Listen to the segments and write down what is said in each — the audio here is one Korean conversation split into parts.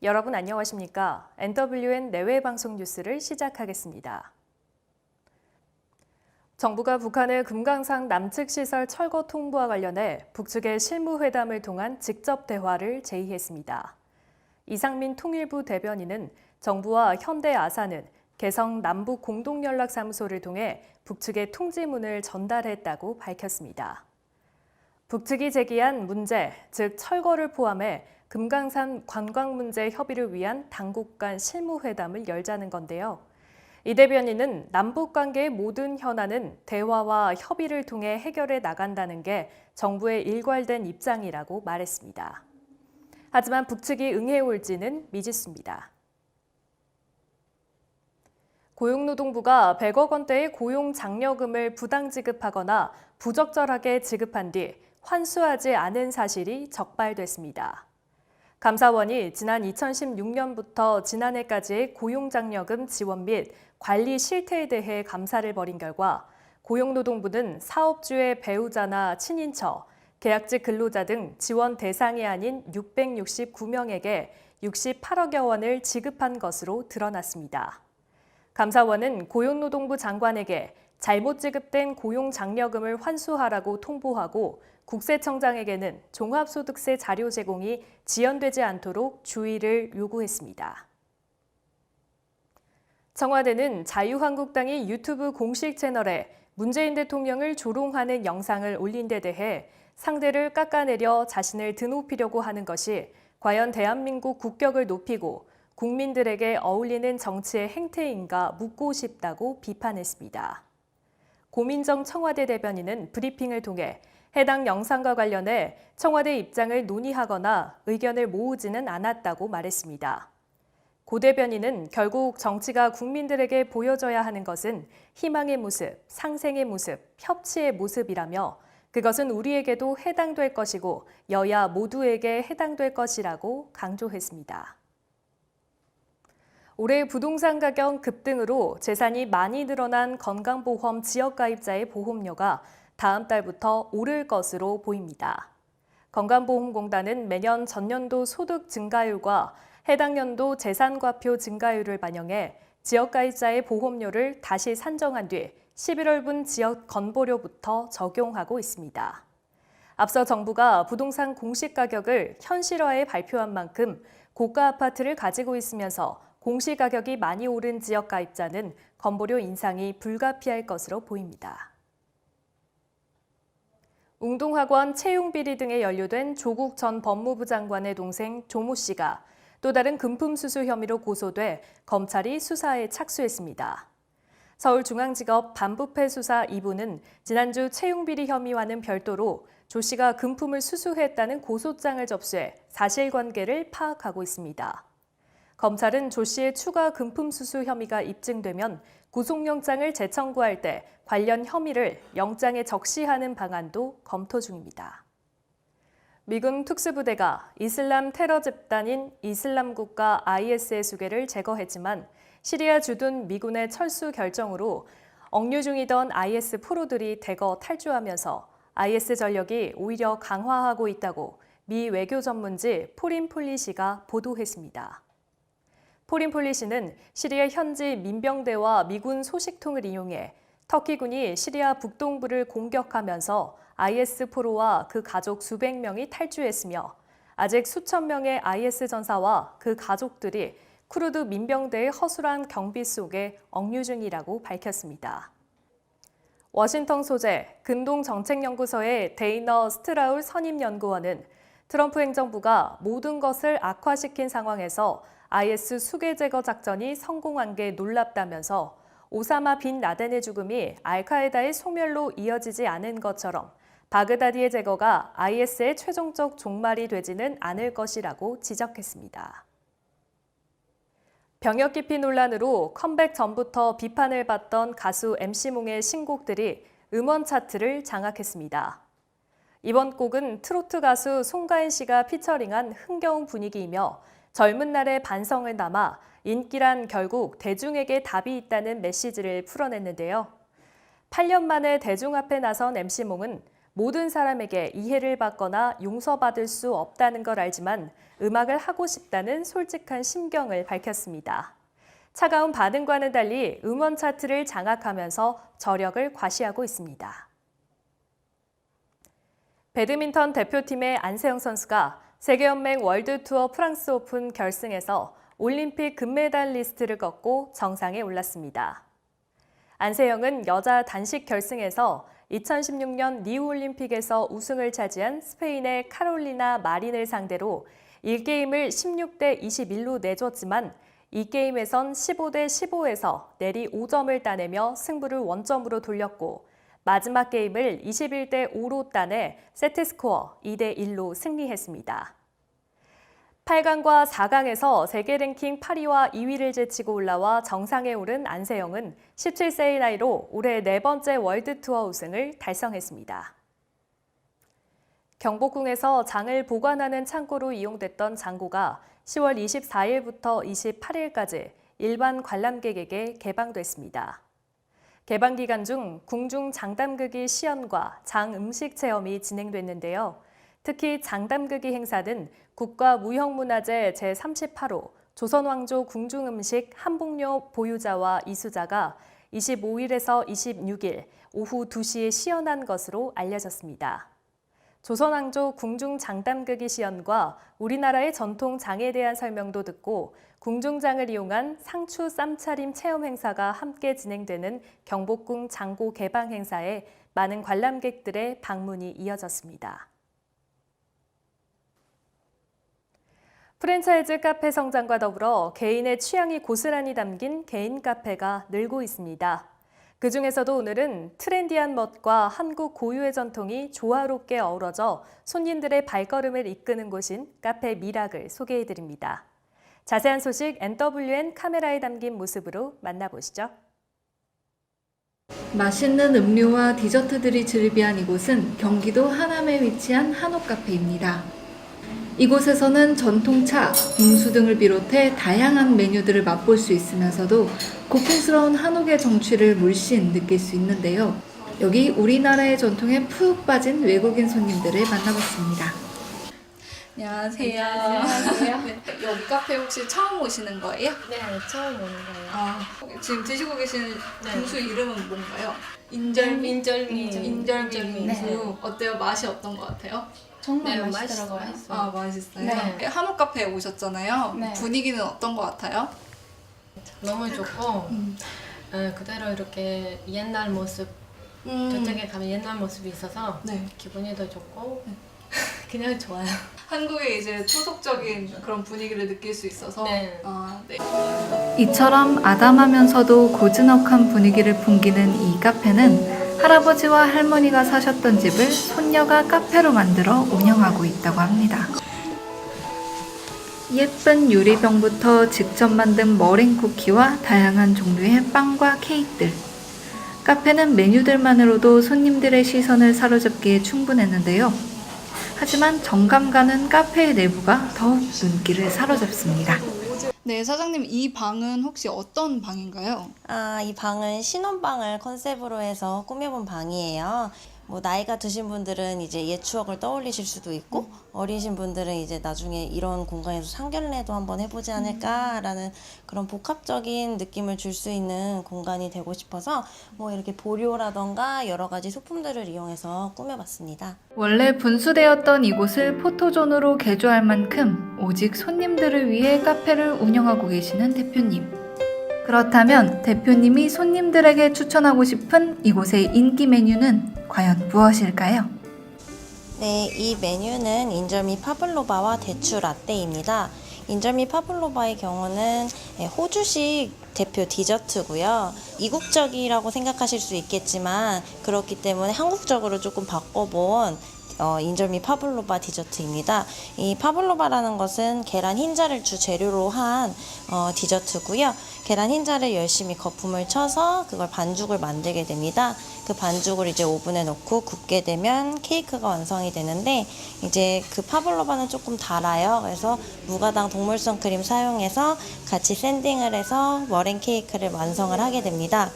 여러분 안녕하십니까? NWN 내외 방송 뉴스를 시작하겠습니다. 정부가 북한의 금강산 남측 시설 철거 통보와 관련해 북측의 실무회담을 통한 직접 대화를 제의했습니다. 이상민 통일부 대변인은 정부와 현대아사는 개성 남북 공동연락사무소를 통해 북측에 통지문을 전달했다고 밝혔습니다. 북측이 제기한 문제, 즉 철거를 포함해 금강산 관광 문제 협의를 위한 당국 간 실무회담을 열자는 건데요. 이 대변인은 남북 관계의 모든 현안은 대화와 협의를 통해 해결해 나간다는 게 정부의 일괄된 입장이라고 말했습니다. 하지만 북측이 응해올지는 미지수입니다. 고용노동부가 100억 원대의 고용 장려금을 부당 지급하거나 부적절하게 지급한 뒤 환수하지 않은 사실이 적발됐습니다. 감사원이 지난 2016년부터 지난해까지의 고용장려금 지원 및 관리 실태에 대해 감사를 벌인 결과 고용노동부는 사업주의 배우자나 친인처, 계약직 근로자 등 지원 대상이 아닌 669명에게 68억여 원을 지급한 것으로 드러났습니다. 감사원은 고용노동부 장관에게 잘못 지급된 고용장려금을 환수하라고 통보하고 국세청장에게는 종합소득세 자료 제공이 지연되지 않도록 주의를 요구했습니다. 청와대는 자유한국당이 유튜브 공식 채널에 문재인 대통령을 조롱하는 영상을 올린 데 대해 상대를 깎아내려 자신을 드높이려고 하는 것이 과연 대한민국 국격을 높이고 국민들에게 어울리는 정치의 행태인가 묻고 싶다고 비판했습니다. 고민정 청와대 대변인은 브리핑을 통해 해당 영상과 관련해 청와대 입장을 논의하거나 의견을 모으지는 않았다고 말했습니다. 고 대변인은 결국 정치가 국민들에게 보여줘야 하는 것은 희망의 모습, 상생의 모습, 협치의 모습이라며 그것은 우리에게도 해당될 것이고 여야 모두에게 해당될 것이라고 강조했습니다. 올해 부동산 가격 급등으로 재산이 많이 늘어난 건강보험 지역가입자의 보험료가 다음 달부터 오를 것으로 보입니다. 건강보험공단은 매년 전년도 소득 증가율과 해당 연도 재산과표 증가율을 반영해 지역가입자의 보험료를 다시 산정한 뒤 11월분 지역 건보료부터 적용하고 있습니다. 앞서 정부가 부동산 공시가격을 현실화해 발표한 만큼 고가 아파트를 가지고 있으면서 공시가격이 많이 오른 지역가입자는 건보료 인상이 불가피할 것으로 보입니다. 웅동학원 채용비리 등에 연루된 조국 전 법무부 장관의 동생 조모 씨가 또 다른 금품 수수 혐의로 고소돼 검찰이 수사에 착수했습니다. 서울중앙지법 반부패 수사 2부는 지난주 채용비리 혐의와는 별도로 조 씨가 금품을 수수했다는 고소장을 접수해 사실관계를 파악하고 있습니다. 검찰은 조 씨의 추가 금품 수수 혐의가 입증되면 구속영장을 재청구할 때 관련 혐의를 영장에 적시하는 방안도 검토 중입니다. 미군 특수부대가 이슬람 테러 집단인 이슬람국가 IS의 수괴를 제거했지만 시리아 주둔 미군의 철수 결정으로 억류 중이던 IS 포로들이 대거 탈주하면서 IS 전력이 오히려 강화하고 있다고 미 외교 전문지 포린 폴리시가 보도했습니다. 포린 폴리시는 시리아 현지 민병대와 미군 소식통을 이용해 터키군이 시리아 북동부를 공격하면서 IS 포로와 그 가족 수백 명이 탈주했으며 아직 수천 명의 IS 전사와 그 가족들이 쿠르드 민병대의 허술한 경비 속에 억류 중이라고 밝혔습니다. 워싱턴 소재 근동정책연구소의 데이너 스트라울 선임연구원은 트럼프 행정부가 모든 것을 악화시킨 상황에서 IS 수괴 제거 작전이 성공한 게 놀랍다면서 오사마 빈 라덴의 죽음이 알카에다의 소멸로 이어지지 않은 것처럼 바그다디의 제거가 IS의 최종적 종말이 되지는 않을 것이라고 지적했습니다. 병역 기피 논란으로 컴백 전부터 비판을 받던 가수 MC몽의 신곡들이 음원 차트를 장악했습니다. 이번 곡은 트로트 가수 송가인 씨가 피처링한 흥겨운 분위기이며 젊은 날의 반성을 담아 인기란 결국 대중에게 답이 있다는 메시지를 풀어냈는데요. 8년 만에 대중 앞에 나선 MC몽은 모든 사람에게 이해를 받거나 용서받을 수 없다는 걸 알지만 음악을 하고 싶다는 솔직한 심경을 밝혔습니다. 차가운 반응과는 달리 음원 차트를 장악하면서 저력을 과시하고 있습니다. 배드민턴 대표팀의 안세영 선수가 세계연맹 월드투어 프랑스 오픈 결승에서 올림픽 금메달리스트를 꺾고 정상에 올랐습니다. 안세영은 여자 단식 결승에서 2016년 리우올림픽에서 우승을 차지한 스페인의 카롤리나 마린을 상대로 1게임을 16대 21로 내줬지만 이 게임에선 15대 15에서 내리 5점을 따내며 승부를 원점으로 돌렸고 마지막 게임을 21대 5로 따내 세트스코어 2대 1로 승리했습니다. 8강과 4강에서 세계 랭킹 8위와 2위를 제치고 올라와 정상에 오른 안세영은 17세의 나이로 올해 4번째 월드투어 우승을 달성했습니다. 경복궁에서 장을 보관하는 창고로 이용됐던 창고가 10월 24일부터 28일까지 일반 관람객에게 개방됐습니다. 개방 기간 중 궁중 장담극이 시연과 장 음식 체험이 진행됐는데요. 특히 장담극이 행사는 국가무형문화재 제38호 조선왕조 궁중음식 한복료 보유자와 이수자가 25일에서 26일 오후 2시에 시연한 것으로 알려졌습니다. 조선왕조 궁중장담극이 시연과 우리나라의 전통 장에 대한 설명도 듣고 궁중장을 이용한 상추 쌈차림 체험 행사가 함께 진행되는 경복궁 장고 개방 행사에 많은 관람객들의 방문이 이어졌습니다. 프랜차이즈 카페 성장과 더불어 개인의 취향이 고스란히 담긴 개인 카페가 늘고 있습니다. 그중에서도 오늘은 트렌디한 멋과 한국 고유의 전통이 조화롭게 어우러져 손님들의 발걸음을 이끄는 곳인 카페 미락을 소개해드립니다. 자세한 소식 NWN 카메라에 담긴 모습으로 만나보시죠. 맛있는 음료와 디저트들이 즐비한 이곳은 경기도 하남에 위치한 한옥카페입니다. 이곳에서는 전통차, 빙수 등을 비롯해 다양한 메뉴들을 맛볼 수 있으면서도 고풍스러운 한옥의 정취를 물씬 느낄 수 있는데요. 여기 우리나라의 전통에 푹 빠진 외국인 손님들을 만나봤습니다. 안녕하세요. 안녕하세요. 네, 여기 카페 혹시 처음 오시는 거예요? 네, 처음 오는 거예요. 지금 드시고 계시는 네. 빙수 이름은 뭔가요? 인절미 인절미 빙수. 네. 어때요? 맛이 어떤 것 같아요? 정말 네, 맛있더라고요. 맛있어요. 맛있어요. 네. 한옥 카페에 오셨잖아요. 네. 분위기는 어떤 것 같아요? 너무 좋고 그대로 이렇게 옛날 모습 저쪽에 가면 옛날 모습이 있어서 네. 기분이 더 좋고 그냥 좋아요. 한국의 이제 토속적인 그런 분위기를 느낄 수 있어서. 네. 네. 이처럼 아담하면서도 고즈넉한 분위기를 풍기는 이 카페는 할아버지와 할머니가 사셨던 집을 손녀가 카페로 만들어 운영하고 있다고 합니다. 예쁜 유리병부터 직접 만든 머랭 쿠키와 다양한 종류의 빵과 케이크들. 카페는 메뉴들만으로도 손님들의 시선을 사로잡기에 충분했는데요. 하지만 정감 가는 카페의 내부가 더욱 눈길을 사로잡습니다. 네, 사장님 이 방은 혹시 어떤 방인가요? 이 방은 신혼방을 컨셉으로 해서 꾸며본 방이에요. 뭐 나이가 드신 분들은 이제 옛 추억을 떠올리실 수도 있고 어리신 분들은 이제 나중에 이런 공간에서 상견례도 한번 해보지 않을까라는 그런 복합적인 느낌을 줄 수 있는 공간이 되고 싶어서 뭐 이렇게 보료라던가 여러 가지 소품들을 이용해서 꾸며봤습니다. 원래 분수대였던 이곳을 포토존으로 개조할 만큼 오직 손님들을 위해 카페를 운영하고 계시는 대표님. 그렇다면 대표님이 손님들에게 추천하고 싶은 이곳의 인기 메뉴는 과연 무엇일까요? 네, 이 메뉴는 인절미 파블로바와 대추 라떼입니다. 인절미 파블로바의 경우는 호주식 대표 디저트고요. 이국적이라고 생각하실 수 있겠지만 그렇기 때문에 한국적으로 조금 바꿔본 인절미 파블로바 디저트입니다. 이 파블로바라는 것은 계란 흰자를 주 재료로 한 디저트고요. 계란 흰자를 열심히 거품을 쳐서 그걸 반죽을 만들게 됩니다. 그 반죽을 이제 오븐에 넣고 굽게 되면 케이크가 완성이 되는데 이제 그 파블로바는 조금 달아요. 그래서 무가당 동물성 크림 사용해서 같이 샌딩을 해서 머랭 케이크를 완성을 하게 됩니다.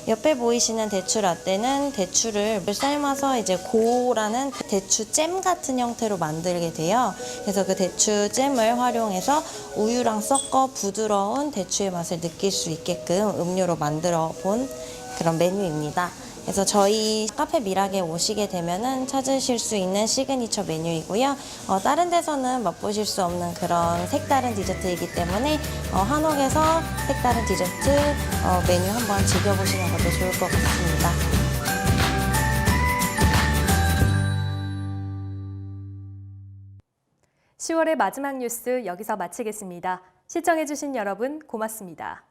옆에 보이시는 대추 라떼는 대추를 삶아서 이제 고라는 대추 잼 같은 형태로 만들게 돼요. 그래서 그 대추 잼을 활용해서 우유랑 섞어 부드러운 대추의 맛을 느낄 수 있게끔 음료로 만들어 본 그런 메뉴입니다. 그래서 저희 카페 미락에 오시게 되면은 찾으실 수 있는 시그니처 메뉴이고요. 다른 데서는 맛보실 수 없는 그런 색다른 디저트이기 때문에 한옥에서 색다른 디저트 메뉴 한번 즐겨보시는 것도 좋을 것 같습니다. 10월의 마지막 뉴스 여기서 마치겠습니다. 시청해주신 여러분 고맙습니다.